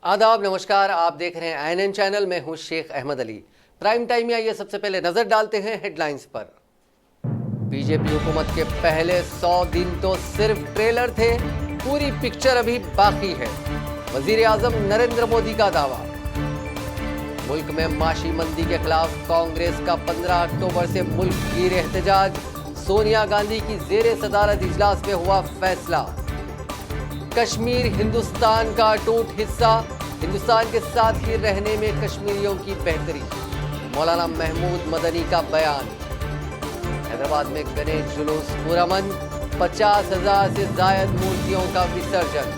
आदाब, नमस्कार। आप देख रहे हैं आईएनएन चैनल में हूं शेख अहमद अली। प्राइम टाइम में आइए सबसे पहले नजर डालते हैं हेडलाइंस पर। बीजेपी हुकूमत के पहले 100 दिन तो सिर्फ ट्रेलर थे, पूरी पिक्चर अभी बाकी है। वजीर आजम नरेंद्र मोदी का दावा। मुल्क में माशी मंदी के खिलाफ कांग्रेस का 15 अक्टूबर से मुल्क गिर एहतजाज। सोनिया गांधी की जेर सदारत इजलास में हुआ फैसला। कश्मीर हिंदुस्तान का अटूट हिस्सा, हिंदुस्तान के साथ ही रहने में कश्मीरियों की बेहतरी। मौलाना महमूद मदनी का बयान। हैदराबाद में गणेश जुलूस पुरअमन, 50,000 से जायद मूर्तियों का विसर्जन।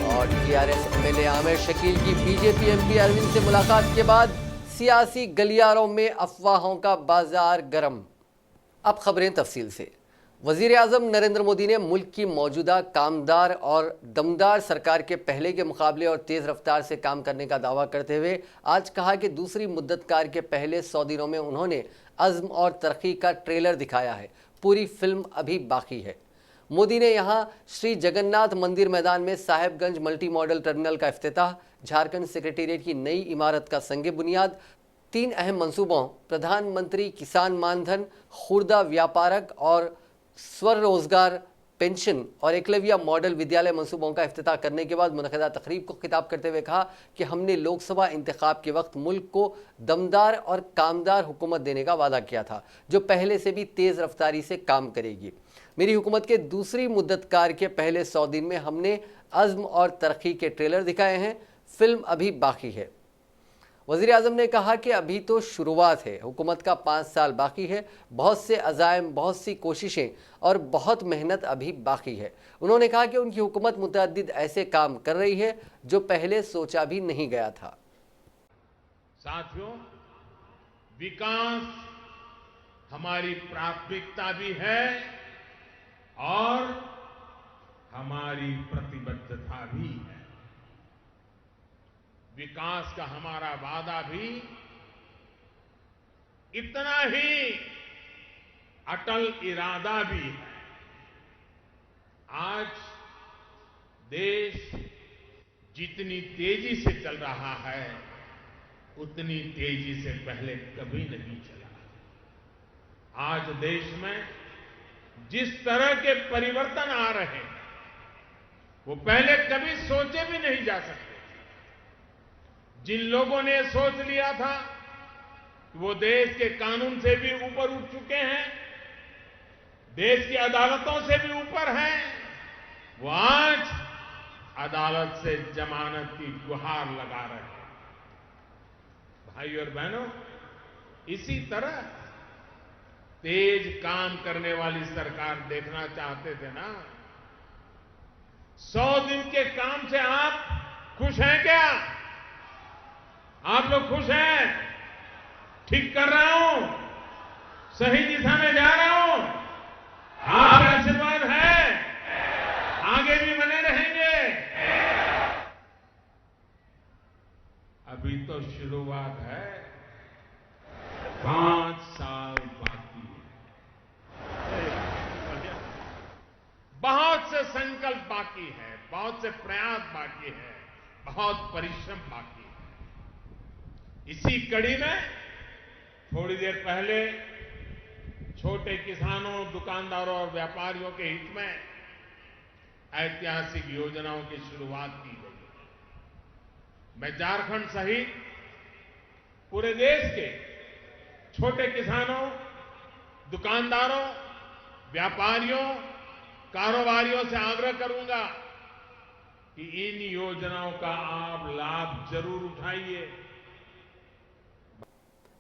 और टीआरएस एमएलए आमिर शकील की बीजेपी एमपी अरविंद से मुलाकात के बाद सियासी गलियारों में अफवाहों का बाजार गर्म। अब खबरें तफसील से। वजीर आजम नरेंद्र मोदी ने मुल्क की मौजूदा कामदार और दमदार सरकार के पहले के मुकाबले और तेज रफ्तार से काम करने का दावा करते हुए आज कहा कि दूसरी मुद्दतकार के पहले 100 दिनों में उन्होंने अज़्म और तरक्की का ट्रेलर दिखाया है, पूरी फिल्म अभी बाकी है। मोदी ने यहां श्री जगन्नाथ मंदिर मैदान में साहेबगंज मल्टी मॉडल टर्मिनल का इफ्तिताह, झारखंड सेक्रेटेरिएट की नई इमारत का संग बुनियाद, 3 अहम मंसूबों प्रधानमंत्री किसान मानधन, खुर्दा व्यापारक और स्वरोजगार पेंशन और एकलव्य मॉडल विद्यालय मंसूबों का इफ्तिताह करने के बाद मुनक़दा तकरीब को खिताब करते हुए कहा कि हमने लोकसभा इंतखाब के वक्त मुल्क को दमदार और कामदार हुकूमत देने का वादा किया था, जो पहले से भी तेज़ रफ्तारी से काम करेगी। मेरी हुकूमत के दूसरी मुद्दतकार के पहले 100 दिन में हमने अज़्म और तरक्की के ट्रेलर दिखाए हैं, फिल्म अभी बाकी है। वज़ीर आज़म ने कहा कि अभी तो शुरुआत है, हुकूमत का 5 साल बाकी है, बहुत से अज़ाइम, बहुत सी कोशिशें और बहुत मेहनत अभी बाकी है। उन्होंने कहा कि उनकी हुकूमत मुतअद्दिद ऐसे काम कर रही है जो पहले सोचा भी नहीं गया था। साथियों, विकास हमारी प्राथमिकता भी है और हमारी प्रतिबद्धता भी है। विकास का हमारा वादा भी इतना ही अटल इरादा भी है। आज देश जितनी तेजी से चल रहा है, उतनी तेजी से पहले कभी नहीं चला। आज देश में जिस तरह के परिवर्तन आ रहे हैं, वो पहले कभी सोचे भी नहीं जा सकते। जिन लोगों ने सोच लिया था कि वो देश के कानून से भी ऊपर उठ चुके हैं, देश की अदालतों से भी ऊपर हैं, वो आज अदालत से जमानत की गुहार लगा रहे हैं। भाइयों और बहनों, इसी तरह तेज काम करने वाली सरकार देखना चाहते थे ना। 100 दिन के काम से आप खुश हैं क्या? आप लोग खुश हैं? ठीक कर रहा हूं, सही दिशा में जा रहा हूं, आपका आशीर्वाद है, आगे भी बने रहेंगे। अभी तो शुरुआत है, 5 साल बाकी है। बहुत से संकल्प बाकी है, बहुत से प्रयास बाकी है, बहुत परिश्रम बाकी है। इसी कड़ी में थोड़ी देर पहले छोटे किसानों, दुकानदारों और व्यापारियों के हित में ऐतिहासिक योजनाओं की शुरुआत की गई। मैं झारखंड सहित पूरे देश के छोटे किसानों, दुकानदारों, व्यापारियों, कारोबारियों से आग्रह करूंगा कि इन योजनाओं का आप लाभ जरूर उठाइए।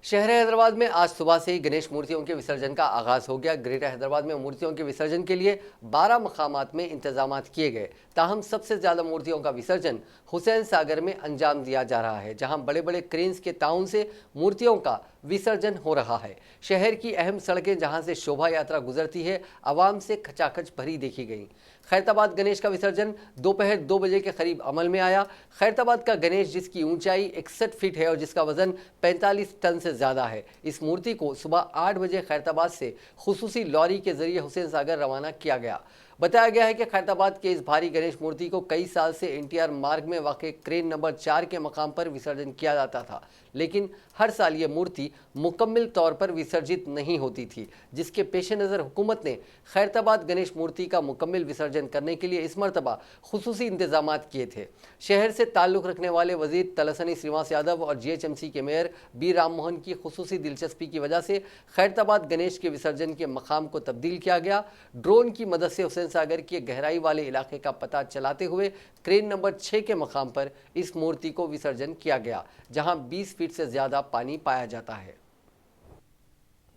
शहर हैदराबाद में आज सुबह से ही गणेश मूर्तियों के विसर्जन का आगाज हो गया। ग्रेटर हैदराबाद में मूर्तियों के विसर्जन के लिए 12 मकामात में इंतजामात किए गए। ताहम सबसे ज्यादा मूर्तियों का विसर्जन हुसैन सागर में अंजाम दिया जा रहा है, जहां बड़े बड़े क्रेन्स के ताउन से मूर्तियों का विसर्जन हो रहा है। शहर की अहम सड़कें जहां से शोभा यात्रा गुजरती है, आवाम से खचाखच भरी देखी गई। खैरताबाद गणेश का विसर्जन दोपहर 2 बजे के करीब अमल में आया। खैरताबाद का गणेश, जिसकी ऊंचाई 61 फीट है और जिसका वजन 45 टन से ज़्यादा है, इस मूर्ति को सुबह 8 बजे खैरताबाद से खुसूसी लॉरी के जरिए हुसैन सागर रवाना किया गया। बताया गया है कि खैरताबाद के इस भारी गणेश मूर्ति को कई साल से एनटीआर मार्ग में वाक़ क्रेन नंबर 4 के मकाम पर विसर्जन किया जाता था, लेकिन हर साल ये मूर्ति मुकम्मल तौर पर विसर्जित नहीं होती थी, जिसके पेश नज़र हुकूमत ने खैरताबाद गणेश मूर्ति का मुकम्मल विसर्जन करने के लिए इस मरतबा खुसूसी इंतजाम किए थे। शहर से ताल्लुक़ रखने वाले वजीर तलसानी श्रीनिवास यादव और जीएचएमसी के मेयर बी राम मोहन की खुसूसी दिलचस्पी की वजह से खैरताबाद गणेश के विसर्जन के मकाम को तब्दील किया गया। ड्रोन की मदद से हुसैन सागर के गहराई वाले इलाके का पता चलाते हुए क्रेन नंबर 6 के मकाम पर इस मूर्ति को विसर्जन किया गया, जहां 20 फीट से ज्यादा पानी पाया जाता है।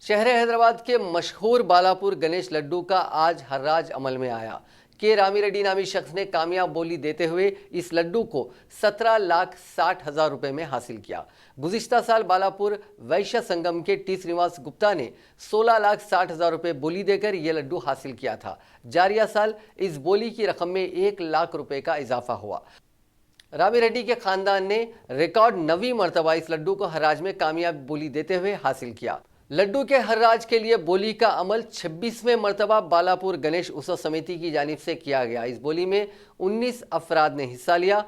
शहर हैदराबाद के मशहूर बालापुर गणेश लड्डू का आज हर्राज अमल में आया। के रामी रेड्डी नामी शख्स ने कामयाब बोली देते हुए इस लड्डू को 17,60,000 रुपए में हासिल किया। गुज़िश्ता साल बालापुर वैश्य संगम के टी श्रीनिवास गुप्ता ने 16,60,000 रुपए बोली देकर यह लड्डू हासिल किया था। जारिया साल इस बोली की रकम में 1 लाख रुपए का इजाफा हुआ। रामी रेड्डी के खानदान ने रिकॉर्ड 9वीं मरतबा इस लड्डू को हर्राज में कामयाब बोली देते हुए हासिल किया। लड्डू के हर्राज के लिए बोली का अमल 26वें मरतबा बालापुर गणेश उत्सव समिति की जानिब से किया गया। इस बोली में 19 अफराद ने हिस्सा लिया।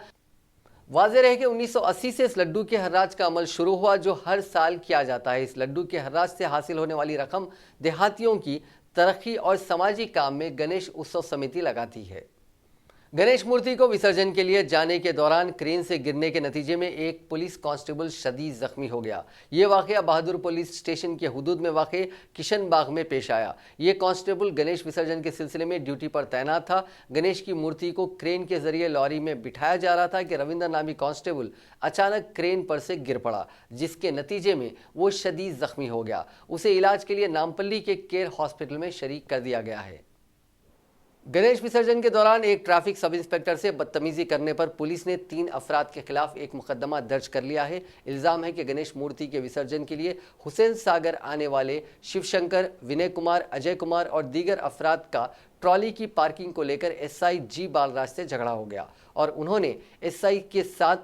वाज़ेह रहे कि 1980 से इस लड्डू के हर्राज का अमल शुरू हुआ, जो हर साल किया जाता है। इस लड्डू के हर्राज से हासिल होने वाली रकम देहातियों की तरक्की और समाजी काम में गणेश उत्सव समिति लगाती है। गणेश मूर्ति को विसर्जन के लिए जाने के दौरान क्रेन से गिरने के नतीजे में एक पुलिस कांस्टेबल शदीद जख्मी हो गया। ये वाकया बहादुर पुलिस स्टेशन के हुदूद में वाक़े किशन बाग में पेश आया। ये कांस्टेबल गणेश विसर्जन के सिलसिले में ड्यूटी पर तैनात था। गणेश की मूर्ति को क्रेन के जरिए लॉरी में बिठाया जा रहा था कि रविंदर नामी कांस्टेबल अचानक क्रेन पर से गिर पड़ा, जिसके नतीजे में वो शदीद जख्मी हो गया। उसे इलाज के लिए नामपल्ली के केयर हॉस्पिटल में शरीक कर दिया गया है। गणेश विसर्जन के दौरान एक ट्रैफिक सब इंस्पेक्टर से बदतमीजी करने पर पुलिस ने 3 अफराद के खिलाफ एक मुकदमा दर्ज कर लिया है। इल्जाम है कि गणेश मूर्ति के विसर्जन के लिए हुसैन सागर आने वाले शिवशंकर, विनय कुमार, अजय कुमार और दीगर अफराद का ट्रॉली की पार्किंग को लेकर एसआई जी बालराज से झगड़ा हो गया और उन्होंने एसआई के साथ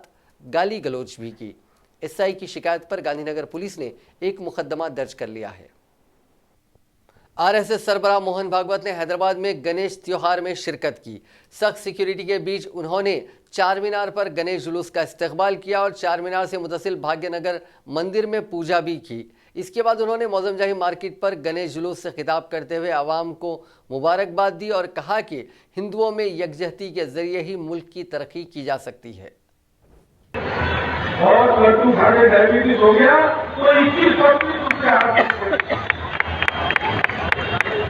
गाली गलौज भी की। एसआई की शिकायत पर गांधीनगर पुलिस ने एक मुकदमा दर्ज कर लिया है। आरएसएस सरबराह मोहन भागवत ने हैदराबाद में गणेश त्योहार में शिरकत की। सख्त सिक्योरिटी के बीच उन्होंने चार मीनार पर गणेश जुलूस का इस्तकबाल किया और चार मीनार से मुतसिल भाग्यनगर मंदिर में पूजा भी की। इसके बाद उन्होंने मौजम जाही मार्केट पर गणेश जुलूस से खिताब करते हुए आवाम को मुबारकबाद दी और कहा कि हिंदुओं में यकजहती के जरिए ही मुल्क की तरक्की की जा सकती है। और लड्डू खाने डायबिटीज हो गया तो 21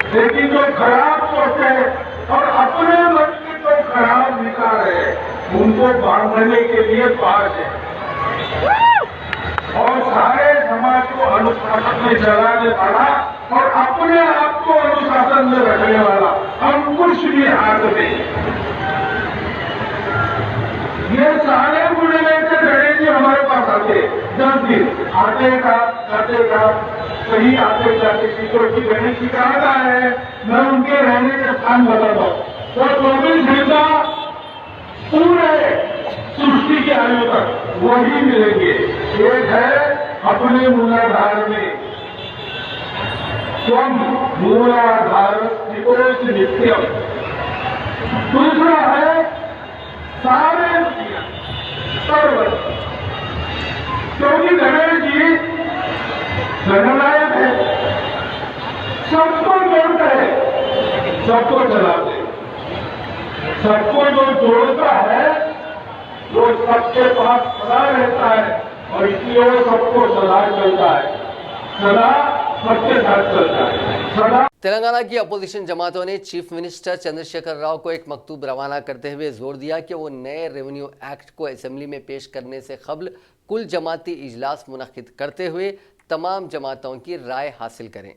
लेकिन जो खराब सोचे और अपने मन की जो खराब निकाल है उनको बांधने के लिए पास है और सारे समाज को अनुशासन में चलाने वाला और अपने आप को अनुशासन में रखने वाला अंकुश भी हाथ में। ये सारे बुढ़े लेकर गणेश जी हमारे पास आते 10 दिन आते का कहीं आते जाते चीजों की गणेश जी कहा है। मैं उनके रहने के स्थान बताता हूँ तो 24 घंटा पूरे सृष्टि के आयु तक वही मिलेंगे। एक है अपने मूलाधार में स्वम मूलाधार नित्यम, दूसरा है सारे सर्व, क्योंकि गणेश जी जननायक है, सबको जोड़ता है, सबको चलाते, सबको जो जोड़ता है वो सबके पास सदा रहता है और इसलिए वो सबको सदा चलता है, सदा सबके साथ चलता है, सदा। तेलंगाना की अपोजिशन जमातों ने चीफ मिनिस्टर चंद्रशेखर राव को एक मकतूब रवाना करते हुए जोर दिया कि वो नए रेवेन्यू एक्ट को असेंबली में पेश करने से कबल कुल जमाती इजलास मुनक्किद करते हुए तमाम जमातों की राय हासिल करें।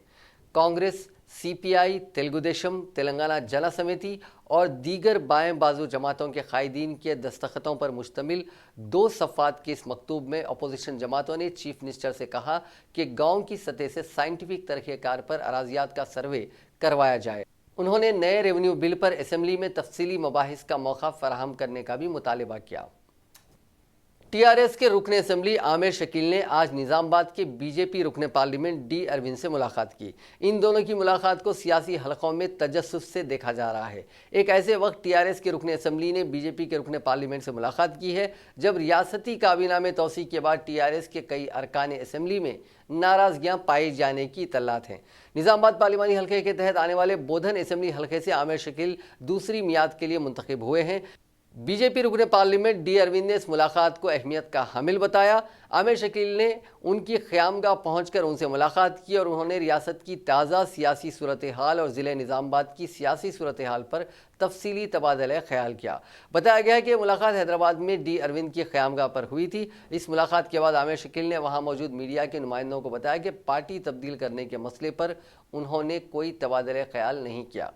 कांग्रेस, सीपीआई, तेलुगु देशम, तेलंगाना जन समिति और दीगर बाएं बाजू जमातों के कायदीन के दस्तखतों पर मुश्तमिल 2 सफ़ात के इस मकतूब में अपोजिशन जमातों ने चीफ मिनिस्टर से कहा कि गांव की सतह से साइंटिफिक तरीक़ेकार पर अराजियात का सर्वे करवाया जाए। उन्होंने नए रेवेन्यू बिल पर असेंबली में तफसीली मबाहिस का मौका फराहम करने का भी मुतालबा किया। टीआरएस के रुकने असेंबली आमिर शकील ने आज निजामाबाद के बीजेपी रुकने पार्लियामेंट डी अरविंद से मुलाकात की। इन दोनों की मुलाकात को सियासी हलकों में तजस्सुस से देखा जा रहा है। एक ऐसे वक्त टीआरएस के रुकने असेंबली ने बीजेपी के रुकने पार्लियामेंट से मुलाकात की है जब रियासती काबीना में तौसीक के बाद टीआरएस के कई अरकान असेंबली में नाराजगियां पाई जाने की इत्तलात हैं। निजामाबाद पार्लिमानी हल्के के तहत आने वाले बोधन असेंबली हल्के से आमिर शकील दूसरी मियाद के लिए मुंतखब हुए हैं। बीजेपी रुकने पार्लियामेंट डी अरविंद ने इस मुलाकात को अहमियत का हामिल बताया। आमिर शकील ने उनकी क़यामगाह पहुंचकर उनसे मुलाकात की और उन्होंने रियासत की ताज़ा सियासी सूरत हाल और ज़िले निज़ामाबाद की सियासी सूरत हाल पर तफसीली तबादला ख्याल किया। बताया गया है कि मुलाकात हैदराबाद में डी अरविंद की क़यामगाह पर हुई थी। इस मुलाकात के बाद आमिर शकील ने वहाँ मौजूद मीडिया के नुमाइंदों को बताया कि पार्टी तब्दील करने के मसले पर उन्होंने कोई तबादला ख्याल नहीं किया।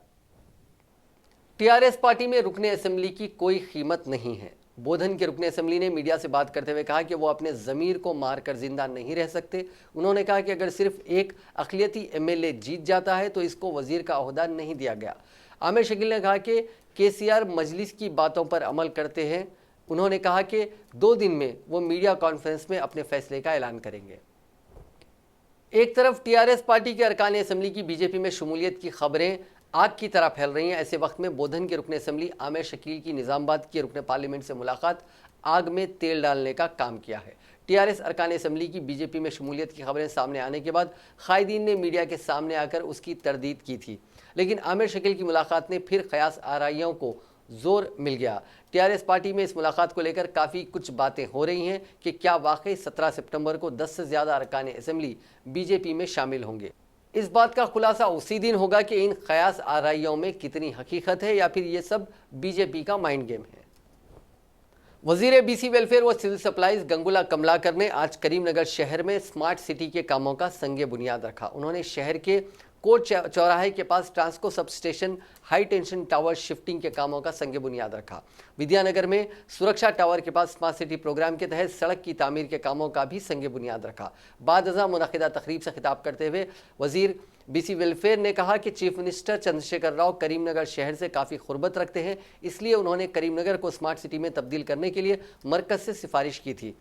टीआरएस पार्टी में रुकने असेंबली की कोई कीमत नहीं है। बोधन के रुकने असेंबली ने मीडिया से बात करते हुए कहा कि वो अपने ज़मीर को मारकर जिंदा नहीं रह सकते। उन्होंने कहा कि अगर सिर्फ एक अक़लियती एमएलए जीत जाता है तो इसको वजीर का ओहदा नहीं दिया गया। आमिर शकील ने कहा कि केसीआर मजलिस की बातों पर अमल करते हैं। उन्होंने कहा कि 2 दिन में वो मीडिया कॉन्फ्रेंस में अपने फैसले का ऐलान करेंगे। एक तरफ टीआरएस पार्टी के अरकान असेंबली की बीजेपी में शमूलियत की खबरें आग की तरह फैल रही हैं। ऐसे वक्त में बोधन के रुकने असेंबली आमिर शकील की निजामाबाद के रुकने पार्लियामेंट से मुलाकात आग में तेल डालने का काम किया है। टीआरएस अरकान असेंबली की बीजेपी में शमूलियत की खबरें सामने आने के बाद कायदीन ने मीडिया के सामने आकर उसकी तरदीद की थी, लेकिन आमिर शकील की मुलाकात ने फिर क़यास आराइयों को जोर मिल गया। टीआरएस पार्टी में इस मुलाकात को लेकर काफ़ी कुछ बातें हो रही हैं कि क्या वाकई 17 सितंबर को 10 से ज़्यादा अरकान असेंबली बीजेपी में शामिल होंगे। इस बात का खुलासा उसी दिन होगा कि इन क़यास आराइयों में कितनी हकीकत है या फिर ये सब बीजेपी का माइंड गेम है। वजीर बीसी वेलफेयर व सिविल सप्लाईज गंगुला कमलाकर ने आज करीमनगर शहर में स्मार्ट सिटी के कामों का संगे बुनियाद रखा। उन्होंने शहर के कोट चौराहे के पास Transco substation high tension tower shifting के कामों का संगे बुनियाद रखा। विद्यानगर में सुरक्षा टावर के पास स्मार्ट सिटी प्रोग्राम के तहत सड़क की तामीर के कामों का भी संगे बुनियाद रखा। बाद अज़ा मुनक़िदा तक़रीब से खिताब करते हुए वजीर बीसी वेलफेयर ने कहा कि चीफ मिनिस्टर चंद्रशेखर राव करीमनगर शहर से काफ़ी खुरबत रखते हैं, इसलिए उन्होंने करीमनगर को स्मार्ट सिटी में तब्दील करने के लिए मरकज़ से सिफारिश की थी।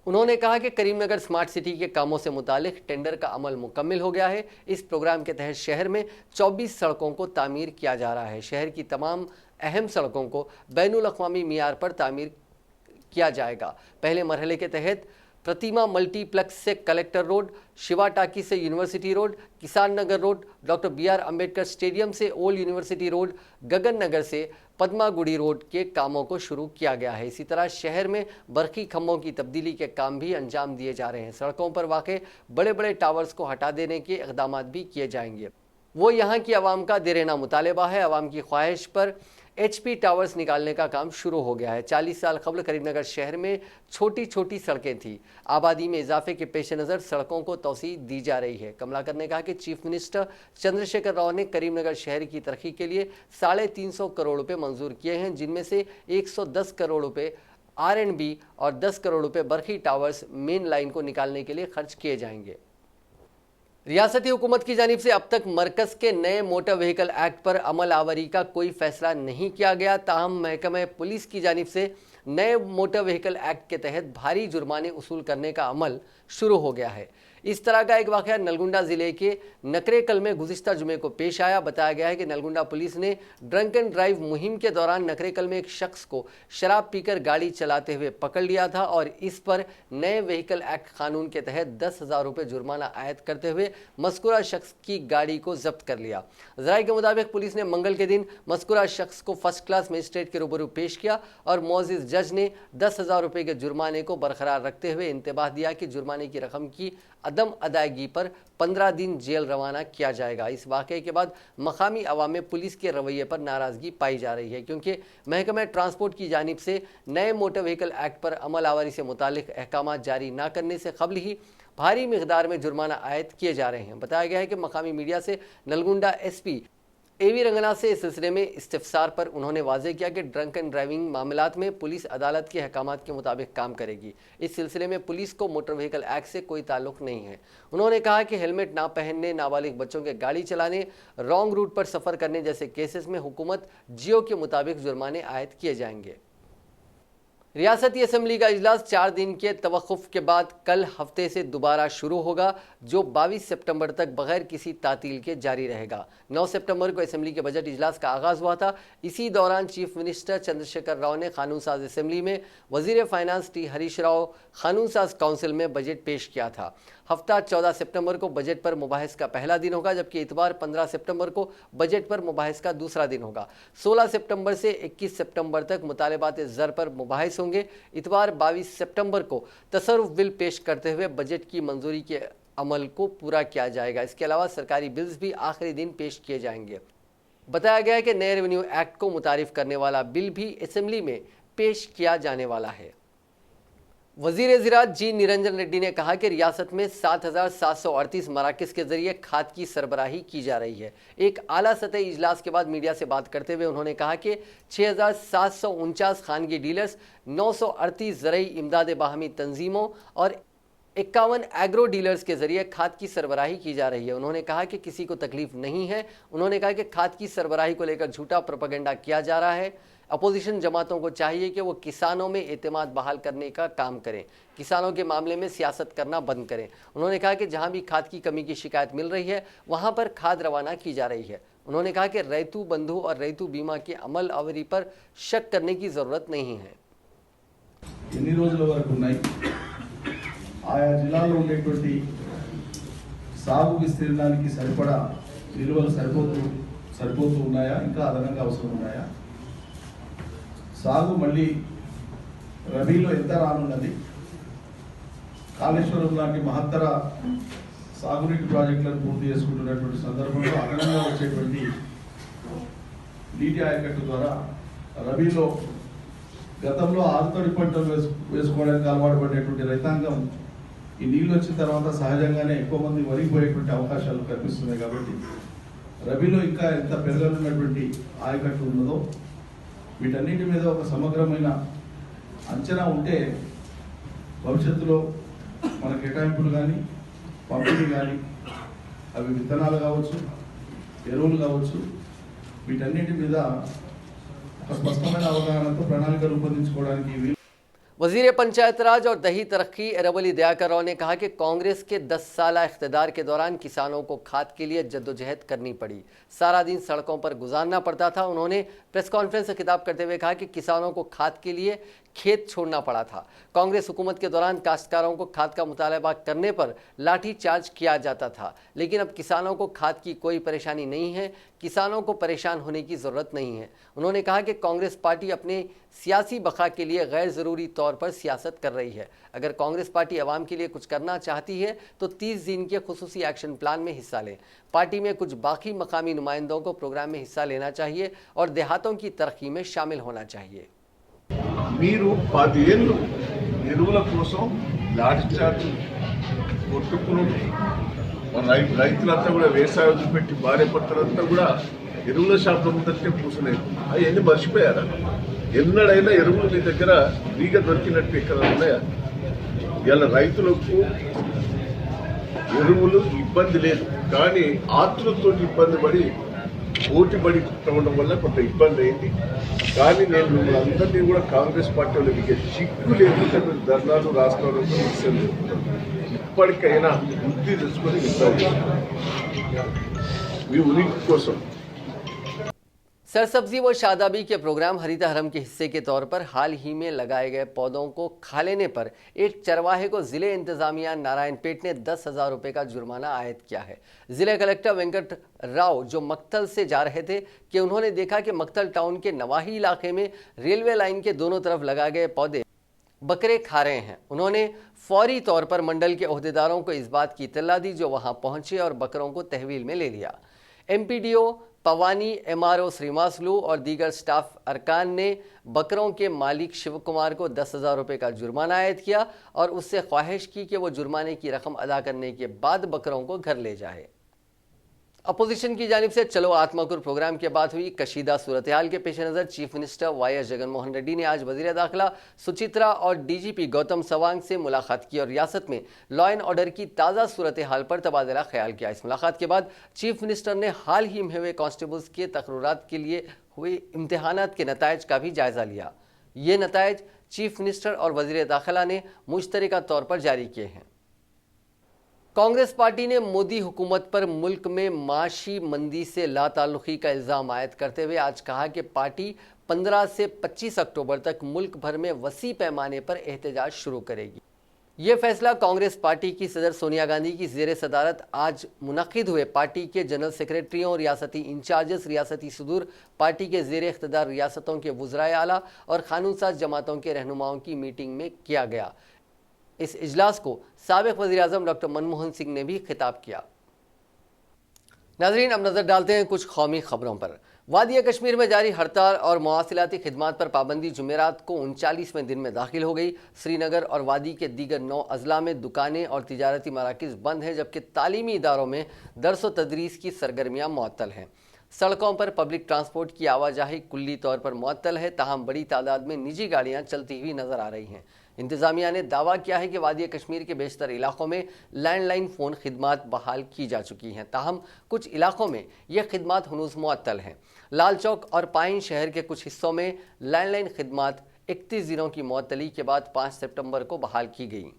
उन्होंने कहा कि करीमनगर स्मार्ट सिटी के कामों से मुतालिक टेंडर का अमल मुकम्मिल हो गया है। इस प्रोग्राम के तहत शहर में 24 सड़कों को तामीर किया जा रहा है। शहर की तमाम अहम सड़कों को बैनुल अक़वामी मियार पर तामीर किया जाएगा। पहले मरहले के तहत प्रतिमा मल्टीप्लेक्स से कलेक्टर रोड, शिवा टाकी से university road, Kisan Nagar road, doctor BR Ambedkar stadium से old university road, Gagan Nagar से पद्मागुड़ी रोड के कामों को शुरू किया गया है। इसी तरह शहर में बरकी खंभों की तब्दीली के काम भी अंजाम दिए जा रहे हैं। सड़कों पर वाक़ बड़े बड़े टावर्स को हटा देने के इक़दामात भी किए जाएंगे। वो यहाँ की आवाम का देरेना मुतालबा है। आवाम की ख्वाहिश पर HP टावर्स निकालने का काम शुरू हो गया है। 40 साल कबल करीमनगर शहर में छोटी छोटी सड़कें थी। आबादी में इजाफे के पेश नज़र सड़कों को तौसी दी जा रही है। कमलाकर ने कहा कि चीफ मिनिस्टर चंद्रशेखर राव ने करीमनगर शहर की तरक्की के लिए 350 करोड़ रुपए मंजूर किए हैं, जिनमें से 110 करोड़ रुपए R&B और 10 करोड़ रुपए बरखी टावर्स मेन लाइन को निकालने के लिए खर्च किए जाएंगे। रियासती हुकूमत की जानिब से अब तक मरकज़ के नए मोटर व्हीकल एक्ट पर अमल आवरी का कोई फैसला नहीं किया गया। ताहम महकमा पुलिस की जानिब से नए मोटर व्हीकल एक्ट के तहत भारी जुर्माने वसूल करने का अमल शुरू हो गया है। इस तरह का एक वाक़या नलगुंडा ज़िले के नकरेकल में गुज़िश्ता जुमे को पेश आया। बताया गया है कि नलगुंडा पुलिस ने ड्रंक एंड ड्राइव मुहिम के दौरान नकरेकल में एक शख्स को शराब पीकर गाड़ी चलाते हुए पकड़ लिया था और इस पर नए व्हीकल एक्ट कानून के तहत 10,000 रुपये जुर्माना आयद करते हुए मज़कूरा शख्स की गाड़ी को जब्त कर लिया। ज़राए के मुताबिक पुलिस ने मंगल के दिन मज़कूरा शख्स को फर्स्ट क्लास मजिस्ट्रेट के रूबरू पेश किया और मोअज़्ज़िज़ जज ने 10,000 रुपये के जुर्माने को बरकरार रखते हुए इंतबाह दिया कि जुर्माने की रकम की अदम अदायगी पर 15 दिन जेल रवाना किया जाएगा। इस वाक़े के बाद मकामी अवाम में पुलिस के रवैये पर नाराज़गी पाई जा रही है, क्योंकि महकमा ट्रांसपोर्ट की जानिब से नए मोटर व्हीकल एक्ट पर अमल आवरी से मुतालिक अहकाम जारी न करने से कबल ही भारी मिकदार में जुर्माना आयद किए जा रहे हैं। बताया गया है कि मकामी मीडिया से नलगुंडा SP AV रंगना से इस सिलसिले में इस्तिफसार पर उन्होंने वाज़ेह किया कि ड्रंक एंड ड्राइविंग मामलात में पुलिस अदालत के अहकामात के मुताबिक काम करेगी। इस सिलसिले में पुलिस को मोटर व्हीकल एक्ट से कोई ताल्लुक नहीं है। उन्होंने कहा कि हेलमेट ना पहनने, नाबालिग बच्चों के गाड़ी चलाने, रॉन्ग रूट पर सफ़र करने जैसे केसेस में हुकूमत जियो के मुताबिक जुर्माने आयद किए जाएंगे। रियासती असेंबली का इजलास 4 दिन के तवक्कुफ के बाद कल हफ्ते से दोबारा शुरू होगा, जो 22 सितंबर तक बगैर किसी तातील के जारी रहेगा। 9 सितंबर को असेंबली के बजट इजलास का आगाज हुआ था। इसी दौरान चीफ मिनिस्टर चंद्रशेखर राव ने कानून साज असेंबली में वजीर फाइनेंस टी हरीश राव कानून साज काउंसिल में बजट पेश किया था। हफ्ता 14 सितंबर को बजट पर मुबाहिस का पहला दिन होगा, जबकि इतवार 15 सितंबर को बजट पर मुबाहिस का दूसरा दिन होगा। 16 सितंबर से 21 सितंबर तक मुतालबात ज़र पर मुबाहिस होंगे। इतवार 22 सितंबर को तसर्रुफ बिल पेश करते हुए बजट की मंजूरी के अमल को पूरा किया जाएगा। इसके अलावा सरकारी बिल्स भी आखिरी दिन पेश किए जाएंगे। बताया गया है कि नए रेवेन्यू एक्ट को मुतारिफ करने वाला बिल भी असेंबली में पेश किया जाने वाला है। वजीर ज़राअत जी निरंजन रेड्डी ने कहा कि रियासत में 7,738 मराकज़ के जरिए खाद की सरबराही की जा रही है। एक आला सतही इजलास के बाद मीडिया से बात करते हुए उन्होंने कहा कि 6,749 खानगी डीलर्स, 938 ज़रई इमदाद बाहमी तंजीमों और 51 एग्रो डीलर्स के जरिए खाद की सरबराही की जा रही है। उन्होंने कहा कि किसी को तकलीफ नहीं है। उन्होंने कहा कि खाद की सरबराही को लेकर झूठा प्रोपेगेंडा किया जा रहा है। अपोजिशन जमातों को चाहिए कि वो किसानों में एतमाद बहाल करने का काम करें, किसानों के मामले में सियासत करना बंद करें। उन्होंने कहा कि जहां भी खाद की कमी की शिकायत मिल रही है वहां पर खाद रवाना की जा रही है। उन्होंने कहा कि रैतू बंधु और रैतू बीमा के अमल अवरी पर शक करने की जरूरत नहीं है। ఎన్ని రోజుల వరకు ఉన్నాయి, ఆయా జిల్లాల్లో ఉండేటువంటి సాగు విస్తీర్ణానికి సరిపడా నిల్వలు సరిపోతూ ఉన్నాయా, ఇంకా అదనంగా అవసరం ఉన్నాయా, సాగు మళ్ళీ రబీలో ఎంత రానున్నది, కాళేశ్వరం లాంటి మహత్తర సాగునీటి ప్రాజెక్టులను పూర్తి చేసుకుంటున్నటువంటి సందర్భంలో అదనంగా వచ్చేటువంటి నీటి ఆయకట్టు ద్వారా రబీలో గతంలో ఆరుతడి పంటలు వేసుకోవడానికి అలవాటు పడేటువంటి రైతాంగం ఈ నీళ్ళు వచ్చిన తర్వాత సహజంగానే ఎక్కువ మంది వరిగిపోయేటువంటి అవకాశాలు కనిపిస్తున్నాయి। కాబట్టి రబీలో ఇంకా ఎంత పెరగనున్నటువంటి ఆయకట్టు ఉన్నదో వీటన్నిటి మీద ఒక సమగ్రమైన అంచనా ఉంటే భవిష్యత్తులో మన కేటాయింపులు కానీ పంపిణీ కానీ అవి విత్తనాలు కావచ్చు, ఎరువులు కావచ్చు, వీటన్నిటి మీద స్పష్టమైన అవగాహనతో ప్రణాళిక రూపొందించుకోవడానికి। वजीर पंचायत राज और दही तरक्की अरब अली दयाकर राव ने कहा कि कांग्रेस के 10 साल इख्तिदार के दौरान किसानों को खाद के लिए जद्दोजहद करनी पड़ी, सारा दिन सड़कों पर गुजारना पड़ता था। उन्होंने प्रेस कॉन्फ्रेंस से खिताब करते हुए कहा कि किसानों को खाद के लिए खेत छोड़ना पड़ा था। कांग्रेस हुकूमत के दौरान काश्तकारों को खाद का मुतालबा करने पर लाठी चार्ज किया जाता था, लेकिन अब किसानों को खाद की कोई परेशानी नहीं है, किसानों को परेशान होने की ज़रूरत नहीं है। उन्होंने कहा कि कांग्रेस पार्टी अपने सियासी बका के लिए गैर ज़रूरी तौर पर सियासत कर रही है। अगर कांग्रेस पार्टी अवाम के लिए कुछ करना चाहती है तो 30 दिन के खुसूसी एक्शन प्लान में हिस्सा लें। पार्टी में कुछ बाकी मकामी नुमाइंदों को प्रोग्राम में हिस्सा लेना चाहिए और देहातों की तरक्की में शामिल होना चाहिए। మీరు 10 ఏళ్ళు ఎరువుల కోసం లాఠీ చార్జ్ కొట్టుకుని రైతులంతా కూడా వ్యవసాయం వదిలిపెట్టి భార్య భర్తలంతా కూడా ఎరువుల షాపుల ముందరే కూర్చునేది। అవన్నీ మర్చిపోయారా? ఎన్నడైనా ఎరువులు మీ దగ్గర ఫ్రీగా దొరికినట్టు ఎక్కడ ఉన్నాయా? ఇలా రైతులకు ఎరువులు ఇబ్బంది లేదు, కానీ ఆతులతో ఇబ్బంది పడి పోటీపడి ఉండడం వల్ల కొంత ఇబ్బంది అయింది। కానీ నేను మిమ్మల్ని అందరినీ కూడా కాంగ్రెస్ పార్టీ వాళ్ళకి చిక్కు లేకుండా మీరు ధర్నాలు రాష్ట్రాలు ఇప్పటికైనా బుద్ధి తెచ్చుకొని మీ ఉనికి కోసం। सरसब्जी व शादाबी के प्रोग्राम हरिता हरम के हिस्से के तौर पर हाल ही में लगाए गए पौधों को खा लेने पर एक चरवाहे को जिले इंतजामिया नारायणपेट ने 10,000 रुपये का जुर्माना आयद किया है। जिला कलेक्टर वेंकट राव जो मक्तल से जा रहे थे कि उन्होंने देखा कि मक्तल टाउन के नवाही इलाके में रेलवे लाइन के दोनों तरफ लगाए गए पौधे बकरे खा रहे हैं। उन्होंने फौरी तौर पर मंडल के ओहदेदारों को इस बात की इत्तला दी, जो वहां पहुंचे और बकरों को तहवील में ले लिया। MPDO पवानी, MRO श्रीमासलू और दीगर स्टाफ अरकान ने बकरों के मालिक शिव कुमार को 10,000 रुपये का जुर्माना आयद किया और उससे ख्वाहिश की कि वो जुर्माने की रकम अदा करने के बाद बकरों को घर ले जाए। अपोजिशन की जानिब से चलो आत्माकुर प्रोग्राम के बाद हुई कशीदा सूरत हाल के पेश नज़र chief minister YS Jaganmohan Reddy ने आज वज़ीर दाखिला सुचित्रा और DGP गौतम सवांग से मुलाकात की और रियासत में लॉ एंड ऑर्डर की ताज़ा सूरत हाल पर तबादला ख्याल किया। इस मुलाकात के बाद चीफ मिनिस्टर ने हाल ही में हुए कांस्टेबल्स के तकर्रुरात के लिए हुए इम्तिहानात के नतायज का भी जायज़ा लिया। ये नतायज चीफ मिनिस्टर और वजीर दाखिला ने मुश्तरका तौर पर जारी किए हैं। कांग्रेस पार्टी ने मोदी हुकूमत पर मुल्क में माशी मंदी से लाताल्लुकी का इल्जाम आयद करते हुए आज कहा कि पार्टी 15 से 25 अक्टूबर तक मुल्क भर में वसी पैमाने पर एहतजाज शुरू करेगी। ये फैसला कांग्रेस पार्टी की सदर सोनिया गांधी की ज़ेर सदारत आज मुनक्किद हुए पार्टी के जनरल सेक्रेटरियों, रियासती इंचार्जेस, रियासती सदूर, पार्टी के ज़ेर इख्तिदार रियासतों के वज़राए आला और कानून साज जमातों के रहनुमाओं की मीटिंग में किया गया। इस इजलास को साबिक वज़ीर-ए-आज़म डॉक्टर मनमोहन सिंह ने भी खिताब किया। नाज़रीन, अब नजर डालते हैं कुछ कौमी खबरों पर। वादिया कश्मीर में जारी हड़ताल और मवासिलाती खिदमात पर पाबंदी जुमेरात को 39वें दिन में दाखिल हो गई। श्रीनगर और वादी के दीगर 9 अजला में दुकानें और तिजारती मराकिज़ बंद हैं, जबकि तालीमी इदारों में दर्स व तदरीस की सरगर्मियाँ मुअत्तल हैं। सड़कों पर पब्लिक ट्रांसपोर्ट की आवाजाही कुल्ली तौर पर मुअत्तल है, ताहम बड़ी तादाद में निजी गाड़ियाँ चलती हुई नजर आ रही हैं। इंतजामिया ने दावा किया है कि वादी कश्मीर के बेशतर इलाकों में लैंडलाइन फ़ोन खिदमात बहाल की जा चुकी हैं, ताहम कुछ इलाकों में यह खिदमात हनूज़ मुअत्तल हैं। लाल चौक और पाइन शहर के कुछ हिस्सों में लैंडलाइन खिदमात 31 दिनों की मुअत्तली के बाद 5 सितंबर को बहाल की गई।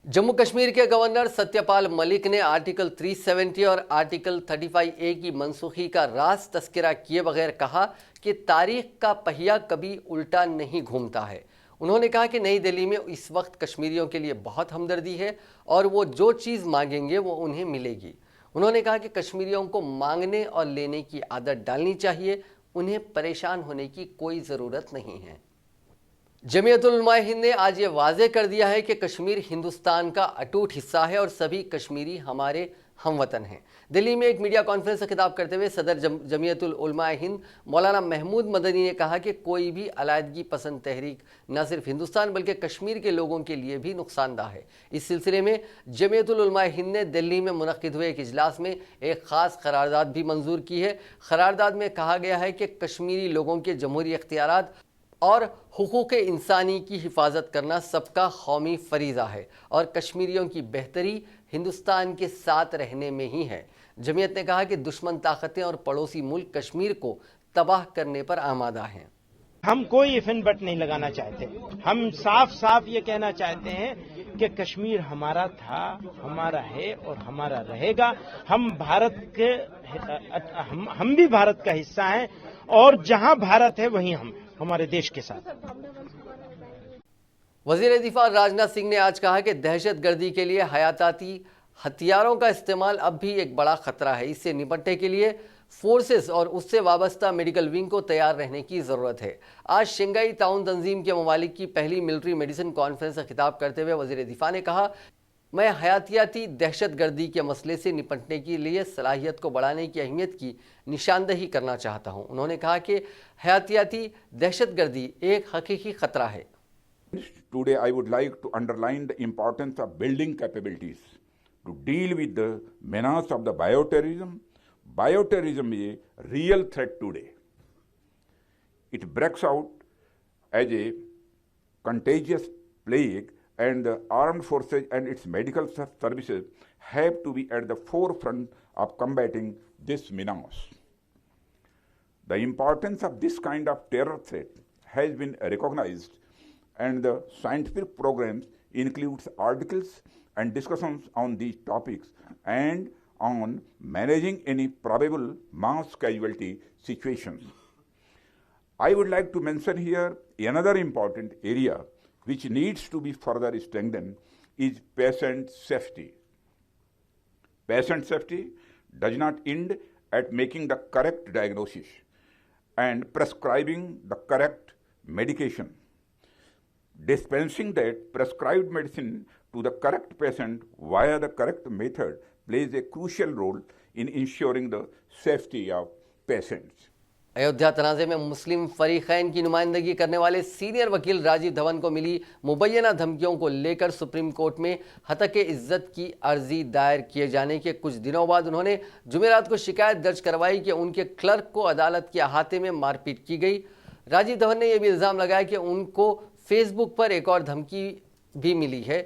जम्मू कश्मीर के गवर्नर सत्यपाल मलिक ने आर्टिकल 370 और आर्टिकल 35A की मनसूखी का राज तस्करा किए बगैर कहा कि तारीख का पहिया कभी उल्टा नहीं घूमता है। उन्होंने कहा कि नई दिल्ली में इस वक्त कश्मीरियों के लिए बहुत हमदर्दी है और वो जो चीज़ मांगेंगे वो उन्हें मिलेगी। उन्होंने कहा कि कश्मीरियों को मांगने और लेने की आदत डालनी चाहिए, उन्हें परेशान होने की कोई ज़रूरत नहीं है। जमीयतुल उलमाए हिंद ने आज ये वाज़ेह कर दिया है कि कश्मीर हिंदुस्तान का अटूट हिस्सा है और सभी कश्मीरी हमारे हमवतन हैं। दिल्ली में एक मीडिया कॉन्फ्रेंस से खिताब करते हुए सदर जमीयतुल उलमाए हिंद मौलाना महमूद मदनी ने कहा कि कोई भी अलायदगी पसंद तहरीक न सिर्फ हिंदुस्तान बल्कि कश्मीर के लोगों के लिए भी नुकसानदा है। इस सिलसिले में जमीयतुल उलमाए हिंद ने दिल्ली में मुनक्किद हुए एक इजलास में एक ख़ास करारदाद भी मंजूर की है। करारदाद में कहा गया है कि कश्मीरी लोगों के जमहूरी इख्तियारात और हुकूक़ इंसानी की हिफाजत करना सबका कौमी फरीज़ा है और कश्मीरियों की बेहतरी हिंदुस्तान के साथ रहने में ही है। जमीयत ने कहा कि दुश्मन ताकतें और पड़ोसी मुल्क कश्मीर को तबाह करने पर आमादा हैं। हम कोई इफ एंड बट नहीं लगाना चाहते। हम साफ साफ ये कहना चाहते हैं कि कश्मीर हमारा था, हमारा है और हमारा रहेगा। हम भारत के हम भी भारत का हिस्सा हैं और जहां भारत है वहीं हम हमारे देश के साथ। वज़ीर दिफा राजनाथ सिंह ने आज कहा कि दहशतगर्दी के लिए हयाताती हथियारों का इस्तेमाल अब भी एक बड़ा खतरा है। इससे निपटने के लिए फोर्सेस और उससे वाबस्ता मेडिकल विंग को तैयार रहने की ज़रूरत है। आज शंघाई ताउन तंजीम के ममालिक की पहली मिलिट्री मेडिसिन कॉन्फ्रेंस से खिताब करते हुए वज़ीर दिफा ने कहा, मैं हयातियाती दहशतगर्दी के मसले से निपटने के लिए सलाहियत को बढ़ाने की अहमियत की निशानदही करना चाहता हूँ। उन्होंने कहा कि हयातियाती दहशतगर्दी एक हकीकी खतरा है। Today I would like to underline the importance of building capabilities to deal with the menace of the bioterrorism. Bioterrorism is a real threat today. It breaks out as a contagious plague and the armed forces and its medical services have to be at the forefront of combating this menace. The importance of this kind of terror threat has been recognized and the scientific programs includes articles and discussions on these topics and on managing any probable mass casualty situations. I would like to mention here another important area which needs to be further strengthened is patient safety. Patient safety does not end at making the correct diagnosis and prescribing the correct medication. Dispensing that prescribed medicine to the correct patient via the correct method plays a crucial role in ensuring the safety of patients. Ayodhya तनाज़े में मुस्लिम फरीक़ैन की नुमाइंदगी करने वाले senior वकील राजीव धवन को मिली मुबैना धमकियों को लेकर supreme court में हतक इज्जत की अर्जी दायर किए जाने के कुछ दिनों बाद उन्होंने जुमेरात को शिकायत दर्ज करवाई कि उनके क्लर्क को अदालत के अहाते में मारपीट की गई। राजीव धवन ने यह भी इल्ज़ाम लगाया कि उनको फेसबुक पर एक और धमकी भी मिली है।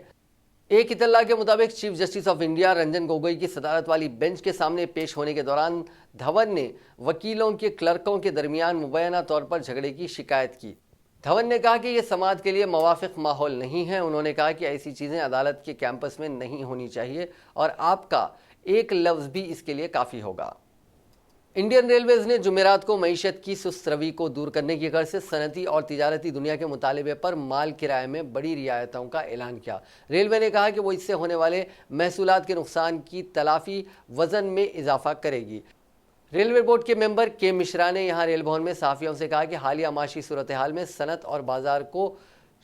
एक इतला के मुताबिक chief justice of India Ranjan Gogoi की सदारत वाली बेंच के सामने पेश होने के दौरान धवन ने वकीलों के क्लर्कों के दरमियान मुबैना तौर पर झगड़े की शिकायत की। धवन ने कहा कि यह समाज के लिए मुवाफिक माहौल नहीं है। उन्होंने कहा कि ऐसी चीजें अदालत के कैंपस में नहीं होनी चाहिए और आपका एक लफ्ज भी इसके लिए काफी होगा। इंडियन रेलवेज ने जुमेरात को मईशत की सुस्त रवि को दूर करने की गर्ज से सनती और तिजारती दुनिया के मुतालिबे पर माल किराए में बड़ी रियायतों का ऐलान किया। रेलवे ने कहा कि वो इससे होने वाले महसूलात के नुकसान की तलाफी वजन में इजाफा करेगी। रेलवे बोर्ड के मेंबर के मिश्रा ने यहां रेल भवन में सहाफियों से कहा कि हालिया माशी सूरत हाल में सनत और बाजार को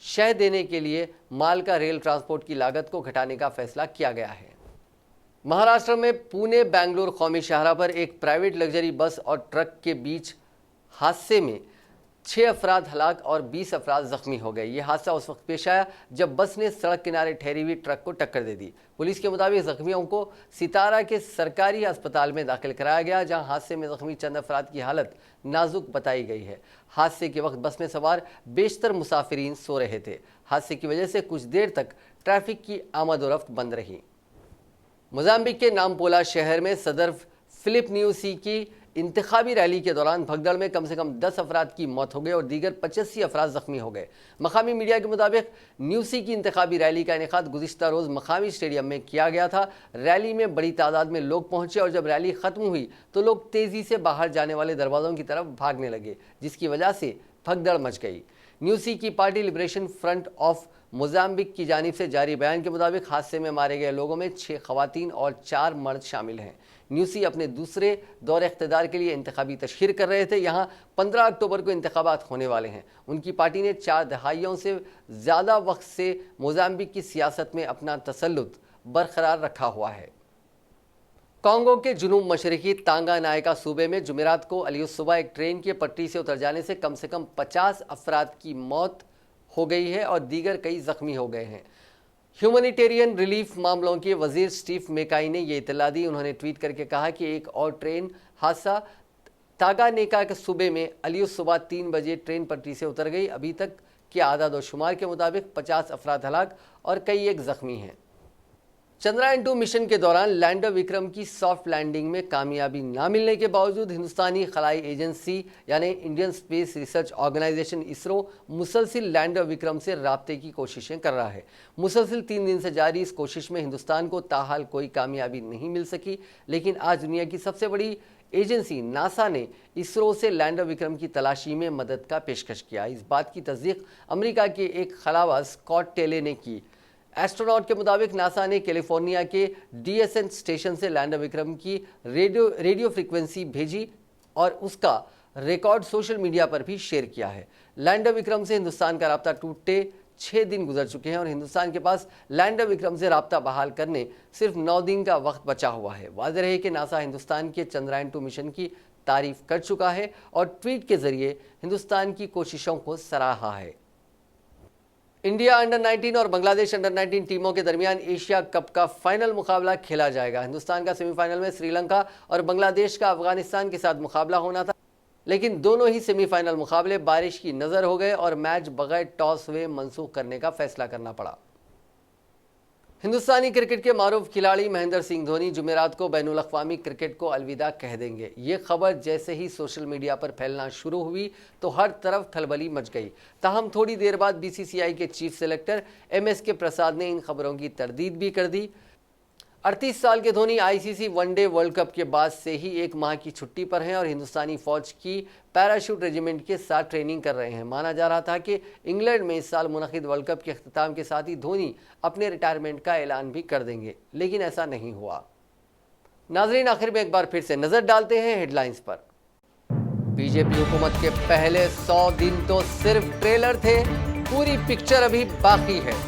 शह देने के लिए माल का रेल ट्रांसपोर्ट की लागत को घटाने का फैसला किया गया है। महाराष्ट्र में पुणे बेंगलुरु कौमी शाहरा पर एक प्राइवेट लग्जरी बस और ट्रक के बीच हादसे में 6 अफराद हलाक और 20 अफराद जख्मी हो गए। यह हादसा उस वक्त पेश आया जब बस ने सड़क किनारे ठहरी हुई ट्रक को टक्कर दे दी। पुलिस के मुताबिक जख्मियों को सितारा के सरकारी अस्पताल में दाखिल कराया गया, जहां हादसे में जख्मी चंद अफराद की हालत नाजुक बताई गई है। हादसे के वक्त बस में सवार बेशतर मुसाफिरीन सो रहे थे। हादसे की वजह से कुछ देर तक ट्रैफिक की आमदोरफ्त बंद रही। मोजाम्बिक के नामपोला शहर में सदर फिलिप न्यूसी की इंतखाबी रैली के दौरान भगदड़ में कम से कम 10 अफराद की मौत हो गई और दीगर 85 अफराद जख्मी हो गए। मकामी मीडिया के मुताबिक न्यूसी की इंतखाबी रैली का इनेकाद गुज़िश्ता रोज़ मकामी स्टेडियम में किया गया था। रैली में बड़ी तादाद में लोग पहुंचे और जब रैली खत्म हुई तो लोग तेज़ी से बाहर जाने वाले दरवाज़ों की तरफ भागने लगे, जिसकी वजह से भगदड़ मच गई। न्यूसी की party liberation front of Mozambique की जानिब से जारी बयान के मुताबिक हादसे में मारे गए लोगों में 6 खवातीन और 4 मर्द शामिल हैं। न्यूसी अपने दूसरे दौरे इख्तिदार के लिए इंतखाबी तशहीर कर रहे थे। यहाँ 15 अक्टूबर को इंतखाबात होने वाले हैं। उनकी पार्टी ने 4 दहाइयों से ज़्यादा वक्त से मोजाम्बिक की सियासत में अपना तसल्लुत बरकरार रखा हुआ है। कांगो के जुनूब मशरकी तांगानाइका सूबे में जुमेरात को अलियुस सुबह एक ट्रेन की पटरी से उतर जाने से कम 50 अफराद की मौत हो गई है और दीगर कई जख्मी हो गए हैं। ह्यूमैनिटेरियन रिलीफ मामलों के वजीर स्टीव मेकाई ने यह इतला दी। उन्होंने ट्वीट करके कहा कि एक और ट्रेन हादसा तागानेका के सूबे में अलियुस सुबह 3 बजे ट्रेन पटरी से उतर गई। अभी तक के आदाद और शुमार के मुताबिक 50 अफराद हलाक और कई एक जख्मी हैं। चंद्रयान-2 मिशन के दौरान लैंडर विक्रम की सॉफ्ट लैंडिंग में कामयाबी न मिलने के बावजूद हिंदुस्तानी खलाई एजेंसी यानी Indian space research organisation ISRO मुसलसिल लैंडर विक्रम से राब्ते की कोशिशें कर रहा है। मुसलसिल 3 दिन से जारी इस कोशिश में हिंदुस्तान को ताहाल कोई कामयाबी नहीं मिल सकी, लेकिन आज दुनिया की सबसे बड़ी एजेंसी नासा ने इसरो से लैंडर विक्रम की तलाशी में मदद का पेशकश किया। इस बात की तस्दीक अमेरिका के एक खलावा स्कॉट टेले ने की। एस्ट्रोनॉट के मुताबिक नासा ने कैलिफोर्निया के DSN स्टेशन से लैंडर विक्रम की रेडियो फ्रीक्वेंसी भेजी और उसका रिकॉर्ड सोशल मीडिया पर भी शेयर किया है। लैंडर विक्रम से हिंदुस्तान का राब्ता टूटे 6 दिन गुजर चुके हैं और हिंदुस्तान के पास लैंडर विक्रम से राब्ता बहाल करने सिर्फ 9 दिन का वक्त बचा हुआ है। वाज़ेह है कि नासा हिंदुस्तान के चंद्रयान-2 मिशन की तारीफ कर चुका है और ट्वीट के जरिए हिंदुस्तान की कोशिशों को सराहा है। इंडिया अंडर 19 और बांग्लादेश अंडर 19 टीमों के दरमियान एशिया कप का फाइनल मुकाबला खेला जाएगा। हिंदुस्तान का सेमीफाइनल में श्रीलंका और बांग्लादेश का अफगानिस्तान के साथ मुकाबला होना था, लेकिन दोनों ही सेमीफाइनल मुकाबले बारिश की नजर हो गए और मैच बगैर टॉस हुए मनसूख करने का फैसला करना पड़ा। हिंदुस्तानी क्रिकेट के मारूफ खिलाड़ी महेंद्र सिंह धोनी जुमेरात को बैनुल अक़वामी क्रिकेट को अलविदा कह देंगे। ये खबर जैसे ही सोशल मीडिया पर फैलना शुरू हुई तो हर तरफ खलबली मच गई। ताहम थोड़ी देर बाद BCCI के चीफ सेलेक्टर MSK प्रसाद ने इन खबरों की तरदीद भी कर दी। 38 साल के Dhoni ICC one day world cup के बाद से ही 1 माह की छुट्टी पर हैं और हिंदुस्तानी फौज की पैराशूट रेजिमेंट के साथ ट्रेनिंग कर रहे हैं। माना जा रहा था कि इंग्लैंड में इस साल मुनक़िद वर्ल्ड कप के अख्तिताम के साथ ही धोनी अपने रिटायरमेंट का ऐलान भी कर देंगे, लेकिन ऐसा नहीं हुआ। नाज़रीन, आखिर में एक बार फिर से नजर डालते हैं हेडलाइंस पर। बीजेपी हुकूमत के पहले 100 दिन तो सिर्फ ट्रेलर थे, पूरी पिक्चर अभी बाकी है।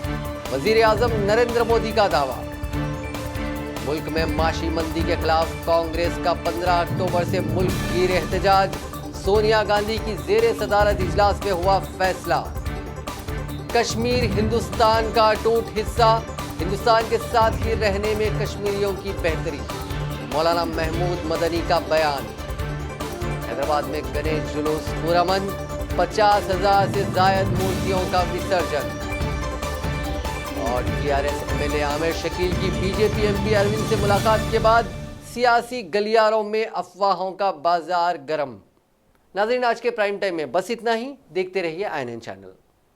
वजीर आजम नरेंद्र मोदी का दावा। मुल्क में माशी मंदी के खिलाफ कांग्रेस का 15 अक्टूबर से मुल्क गिर एहतजाज। सोनिया गांधी की जेरे सदारत इजलास में हुआ फैसला। कश्मीर हिंदुस्तान का अटूट हिस्सा, हिंदुस्तान के साथ ही रहने में कश्मीरियों की बेहतरी। मौलाना महमूद मदनी का बयान। हैदराबाद में गणेश जुलूस पुरअमन, 50,000 से जायद मूर्तियों का विसर्जन। और TRS MLA आमिर शकील की BJP MP अरविंद से मुलाकात के बाद सियासी गलियारों में अफवाहों का बाजार गर्म। नाज़रीन, आज के प्राइम टाइम में बस इतना ही। देखते रहिए INN चैनल।